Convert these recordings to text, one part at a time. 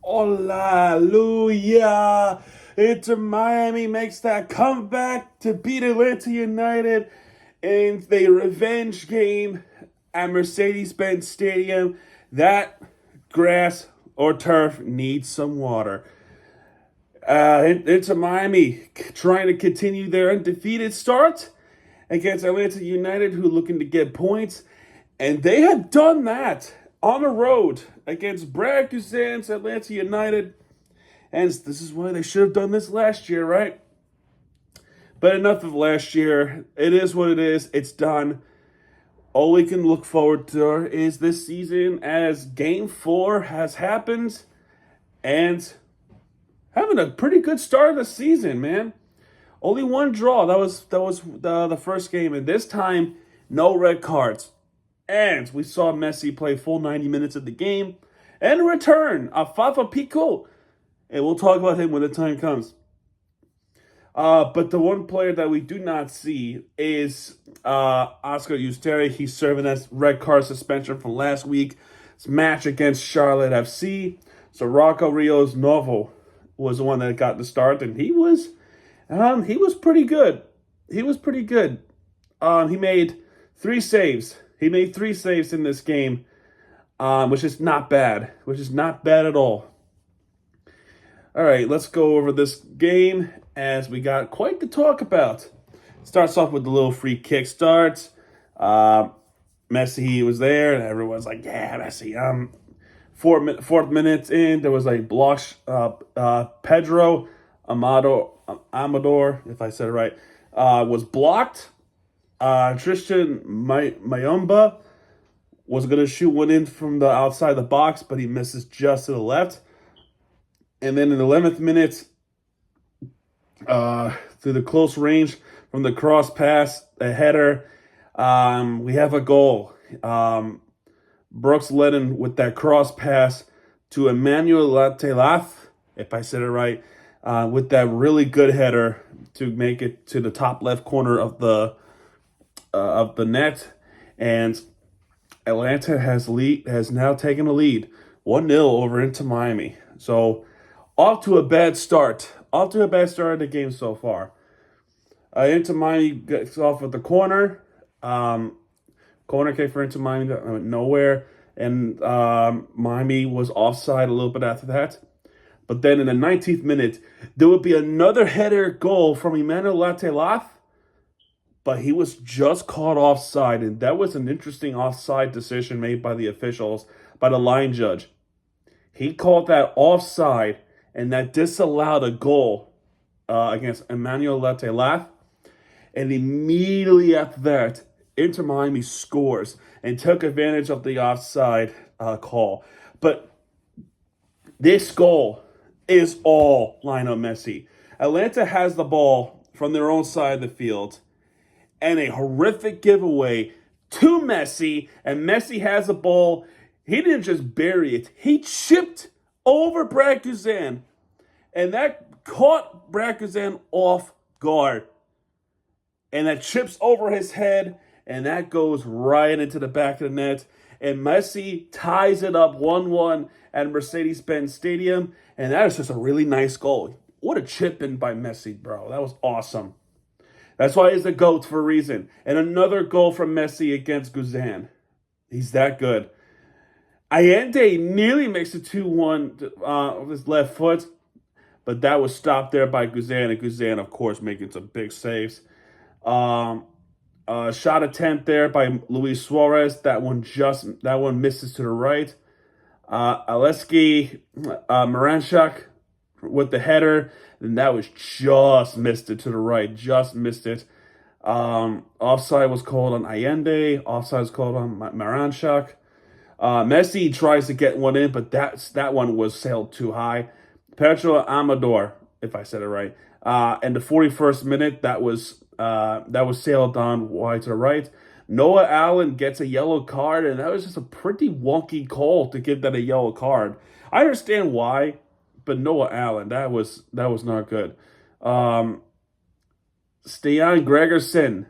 Hallelujah! Inter Miami makes that comeback to beat Atlanta United in the revenge game at Mercedes-Benz Stadium. That grass or turf needs some water. Inter Miami trying to continue their undefeated start against Atlanta United, who are looking to get points. And they had done that on the road against Brad Guzan's Atlanta United. And this is why they should have done this last year, right? But enough of last year. It is what it is. It's done. All we can look forward to is this season as Game 4 has happened. And having a pretty good start of the season, man. Only one draw. That was the first game. And this time, no red cards. And we saw Messi play full 90 minutes of the game. And return a FAFA PICAULT. And we'll talk about him when the time comes. But the one player that we do not see is Oscar Usteri. He's serving as red card suspension from last week's match against Charlotte FC. So Rocco Rios Novo was the one that got the start, and he was pretty good. He was pretty good. He made 3 saves. He made 3 saves in this game, which is not bad. Which is not bad at all. All right, let's go over this game as we got quite to talk about. Starts off with the little free kick starts. Messi was there, and everyone's like, yeah, Messi. Fourth minute in, there was a block. Pedro Amador, if I said it right, was blocked. Tristan Mayumba was going to shoot one in from the outside the box, but he misses just to the left. And then in the 11th minute, through the close range from the cross pass, a header, we have a goal. Brooks led in with that cross pass to Emmanuel Latelaf, if I said it right, with that really good header to make it to the top left corner of the net. And Atlanta has now taken a lead, 1-0 over into Miami. So off to a bad start. Off to a bad start of the game so far. Inter Miami gets off with the corner. Corner kick for Inter Miami that went nowhere. And Miami was offside a little bit after that. But then in the 19th minute, there would be another header goal from Emmanuel Latelaf. But he was just caught offside. And that was an interesting offside decision made by the officials, by the line judge. He called that offside, and that disallowed a goal against Emmanuel Latelaf. And immediately after that, Inter Miami scores and took advantage of the offside call. But this goal is all Lionel Messi. Atlanta has the ball from their own side of the field, and a horrific giveaway to Messi. And Messi has the ball. He didn't just bury it. He chipped over Brad Guzan. And that caught Brad Guzan off guard. And that chips over his head. And that goes right into the back of the net. And Messi ties it up 1-1 at Mercedes-Benz Stadium. And that is just a really nice goal. What a chip in by Messi, bro. That was awesome. That's why he's the GOAT for a reason. And another goal from Messi against Guzan. He's that good. Allende nearly makes it 2-1 with his left foot. But that was stopped there by Guzan. And Guzan, of course, making some big saves. Shot attempt there by Luis Suarez. That one misses to the right. Aleski Maranchuk with the header, and that was just missed it to the right. Just missed it. Offside was called on Allende. Offside was called on Maranchuk. Messi tries to get one in, but that one was sailed too high. Pedro Amador, if I said it right. In the 41st minute, that was sailed on wide to the right. Noah Allen gets a yellow card, and that was just a pretty wonky call to give that a yellow card. I understand why, but Noah Allen, that was not good. Stian Gregerson,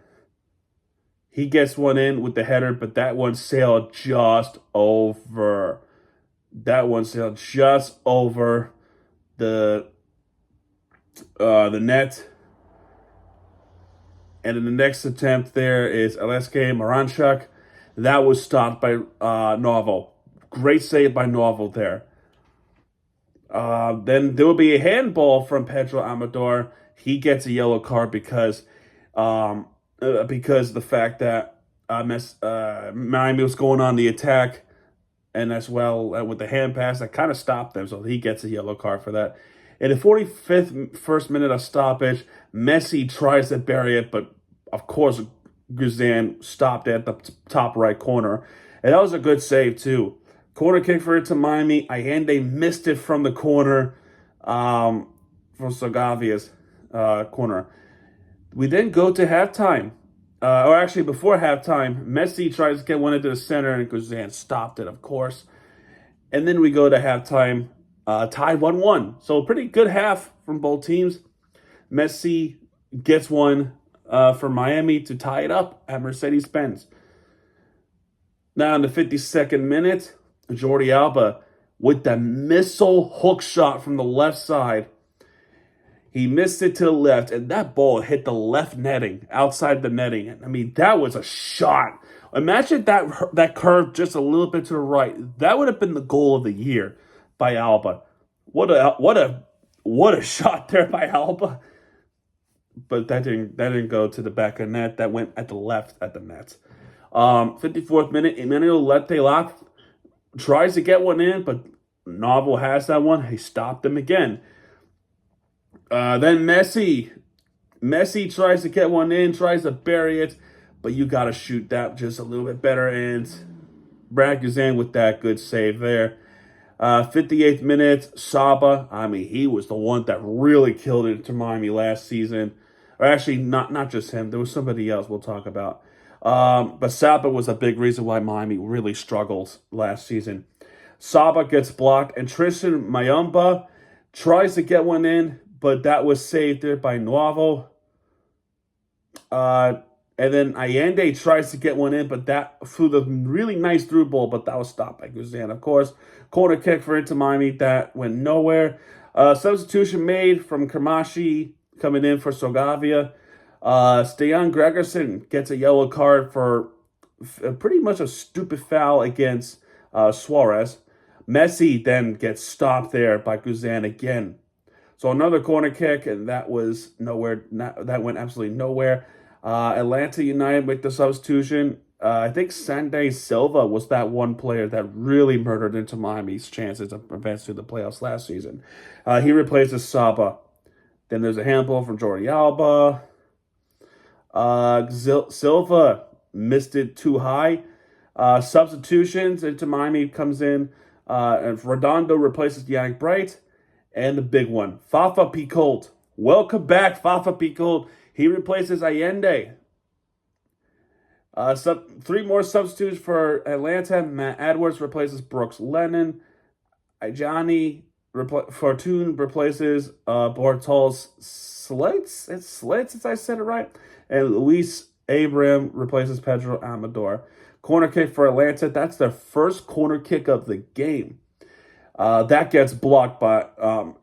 he gets one in with the header, but that one sailed just over. That one sailed just over the net. And in the next attempt, there is Aleksej Maranchuk. That was stopped by Novel. Great save by Novel there. Then there will be a handball from Pedro Amador. He gets a yellow card because the fact that Miami was going on the attack, and as well with the hand pass that kind of stopped them, so he gets a yellow card for that. In the 45th first minute of stoppage, Messi tries to bury it, but of course Guzan stopped at the top right corner, and that was a good save too. Corner kick for Inter Miami. Allende missed it from the corner, from Segovia's corner. We then go to halftime. Or actually, before halftime, Messi tries to get one into the center, and Guzan stopped it, of course. And then we go to halftime, tied 1-1. So a pretty good half from both teams. Messi gets one for Miami to tie it up at Mercedes-Benz. Now in the 52nd minute, Jordi Alba with the missile hook shot from the left side. He missed it to the left, and that ball hit the left netting, outside the netting. I mean, that was a shot. Imagine that curve just a little bit to the right. That would have been the goal of the year by Alba. What a shot there by Alba. But that didn't go to the back of the net. That went at the left at the net. 54th minute, Emmanuel Letelak tries to get one in, but Novel has that one. He stopped him again. Then Messi tries to get one in, tries to bury it, but you got to shoot that just a little bit better. And Brad Guzan with that good save there. 58th minute, Saba. I mean, he was the one that really killed it to Miami last season. Or actually, not just him. There was somebody else we'll talk about. But Saba was a big reason why Miami really struggled last season. Saba gets blocked, and Tristan Mayumba tries to get one in, but that was saved there by Novo. And then Allende tries to get one in, but that flew the really nice through ball, but that was stopped by Guzan, of course. Corner kick for Inter Miami, that went nowhere. Substitution made from Kermashi coming in for Segovia. Stejan Gregerson gets a yellow card for pretty much a stupid foul against Suarez. Messi then gets stopped there by Guzan again. So another corner kick, and that was nowhere. That went absolutely nowhere. Atlanta United with the substitution. I think Sandy Silva was that one player that really murdered Inter Miami's chances of advancing to the playoffs last season. He replaces Saba. Then there's a handball from Jordi Alba. Silva missed it too high. Substitutions. Inter Miami comes in. And Redondo replaces Yannick Bright. And the big one, FAFA PICAULT. Welcome back, FAFA PICAULT. He replaces Allende. Three more substitutes for Atlanta. Matt Edwards replaces Brooks Lennon. Ijani Fortune replaces Bortals Slits. It's Slits, if I said it right. And Luis Abraham replaces Pedro Amador. Corner kick for Atlanta. That's their first corner kick of the game. That gets blocked by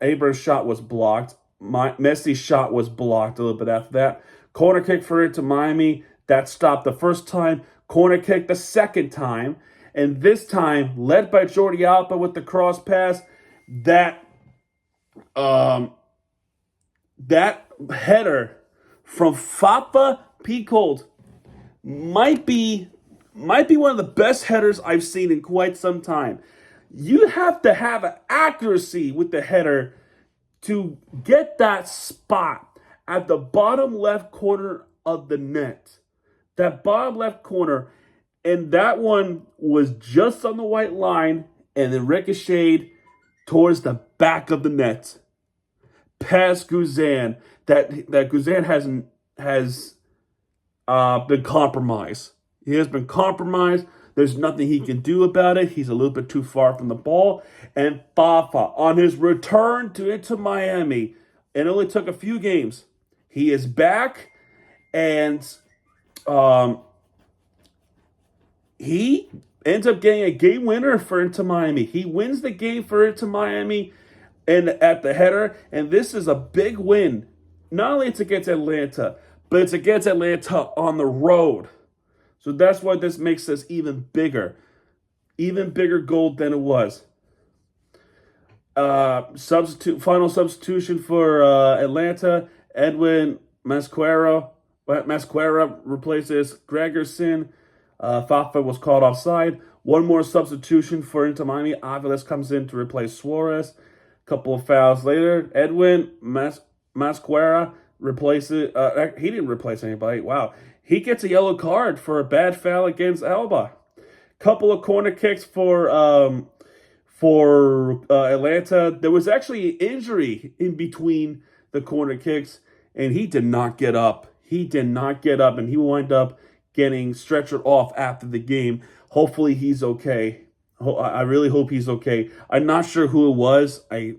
Abraham's shot was blocked. Messi's shot was blocked a little bit after that. Corner kick for Inter Miami. That stopped the first time. Corner kick the second time. And this time, led by Jordi Alba with the cross pass, that header from FAFA PICAULT might be one of the best headers I've seen in quite some time. You have to have an accuracy with the header to get that spot at the bottom left corner of the net. That bottom left corner. And that one was just on the white line and then ricocheted towards the back of the net. Past Guzan. That Guzan has been compromised. He has been compromised. There's nothing he can do about it. He's a little bit too far from the ball. And FAFA, on his return to Inter Miami, it only took a few games. He is back, and he ends up getting a game winner for Inter Miami. He wins the game for Inter Miami and at the header, and this is a big win. Not only it's against Atlanta, but it's against Atlanta on the road. So that's why this makes this even bigger goal than it was. Final substitution for Atlanta. Edwin Masquera replaces Gregerson. FAFA was called offside. One more substitution for Inter Miami. Aviles comes in to replace Suarez. Couple of fouls later, Edwin Masquera replaces. He didn't replace anybody. Wow, he gets a yellow card for a bad foul against Alba. Couple of corner kicks for Atlanta. There was actually an injury in between the corner kicks, and he did not get up. And he wound up getting stretchered off after the game. Hopefully he's okay. I really hope he's okay. I'm not sure who it was. I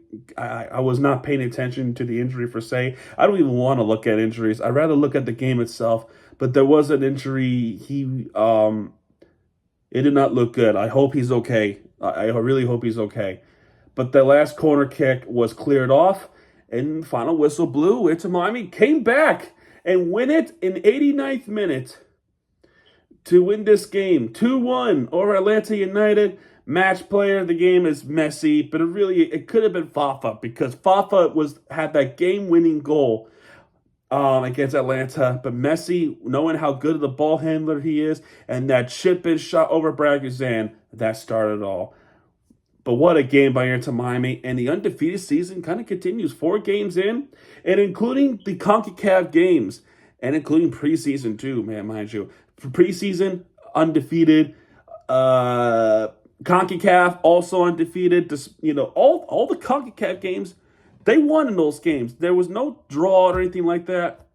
was not paying attention to the injury per se. I don't even want to look at injuries. I'd rather look at the game itself. But there was an injury. It did not look good. I hope he's okay. I really hope he's okay. But the last corner kick was cleared off, and final whistle blew. Inter Miami came back and win it in 89th minute to win this game. 2-1 over Atlanta United. Match player of the game is Messi, but it could have been FAFA because FAFA had that game-winning goal against Atlanta. But Messi, knowing how good of the ball handler he is, and that chip-in shot over Braguzan, that started it all. But what a game by Inter Miami, and the undefeated season kind of continues. 4 games in, and including the CONCACAF games, and including preseason too, man, mind you. For preseason, undefeated. CONCACAF also undefeated. All the CONCACAF games, they won in those games. There was no draw or anything like that.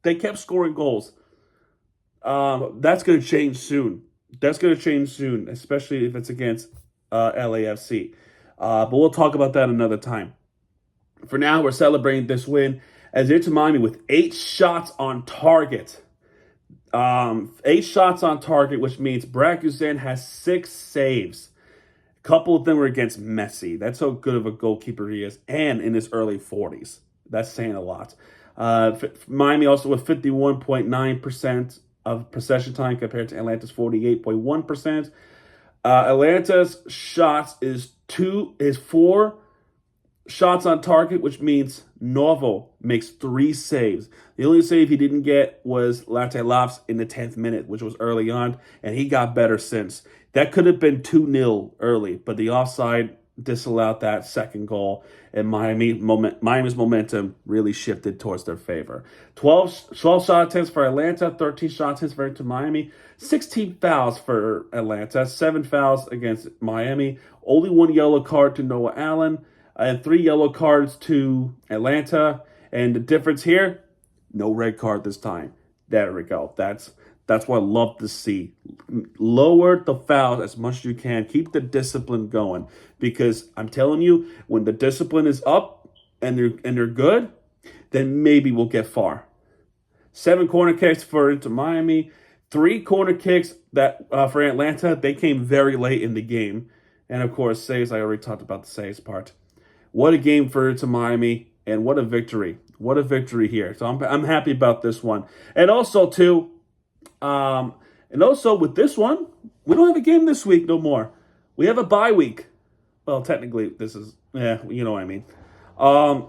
They kept scoring goals. That's going to change soon. Especially if it's against LAFC. But we'll talk about that another time. For now, we're celebrating this win as Inter Miami with 8 shots on target. 8 shots on target, which means Braguzan has 6 saves. A couple of them were against Messi. That's how good of a goalkeeper he is, and in his early 40s. That's saying a lot. Miami also with 51.9% of possession time compared to Atlanta's 48.1%. Atlanta's shots is 4 shots on target, which means Novo makes 3 saves. The only save he didn't get was Latte Lofts in the 10th minute, which was early on, and he got better since. That could have been 2-0 early, but the offside disallowed that second goal, and Miami's momentum really shifted towards their favor. 12 shot attempts for Atlanta, 13 shot attempts for Inter Miami, 16 fouls for Atlanta, 7 fouls against Miami, only 1 yellow card to Noah Allen, and 3 yellow cards to Atlanta. And the difference here, no red card this time. There we go. That's what I love to see. Lower the fouls as much as you can. Keep the discipline going. Because I'm telling you, when the discipline is up and they're good, then maybe we'll get far. 7 corner kicks for Inter Miami. 3 corner kicks that for Atlanta. They came very late in the game. And of course, saves. I already talked about the saves part. What a game for Inter Miami, and what a victory. What a victory here. So I'm happy about this one. And also, too, with this one, we don't have a game this week no more. We have a bye week. Well, technically, this is, you know what I mean. But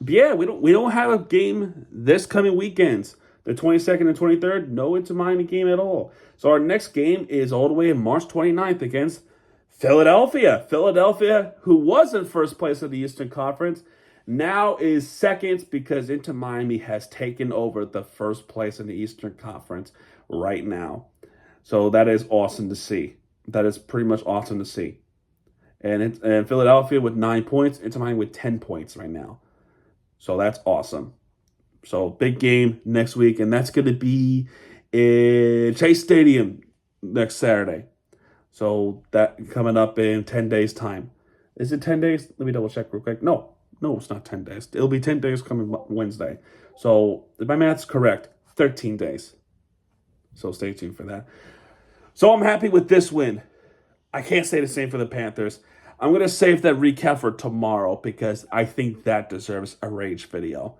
yeah, we don't have a game this coming weekends. The 22nd and 23rd, no Inter Miami game at all. So our next game is all the way in March 29th against Philadelphia. Philadelphia, who was in first place of the Eastern Conference, now is second because Inter Miami has taken over the first place in the Eastern Conference right now. So that is awesome to see. That is pretty much awesome to see. And Philadelphia with 9 points, Inter Miami with 10 points right now. So that's awesome. So big game next week, and that's going to be in Chase Stadium next Saturday. So that coming up in 10 days' time. Is it 10 days? Let me double check real quick. No, it's not 10 days. It'll be 10 days coming Wednesday. So if my math's correct, 13 days. So stay tuned for that. So I'm happy with this win. I can't say the same for the Panthers. I'm going to save that recap for tomorrow because I think that deserves a rage video.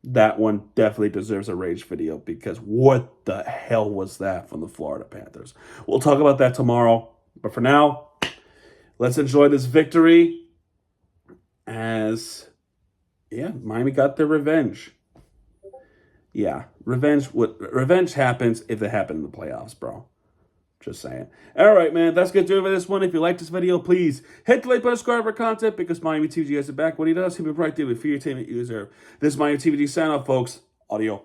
That one definitely deserves a rage video because what the hell was that from the Florida Panthers? We'll talk about that tomorrow. But for now, let's enjoy this victory as, yeah, Miami got their revenge. Yeah, revenge happens if it happened in the playoffs, bro. Just saying. All right, man. That's going to do it for this one. If you like this video, please hit the like button, subscribe for content because Miami TVG has it back. What he does, he'll be right there with for your entertainment you deserve. This is Miami TVG sign off, folks. Audio.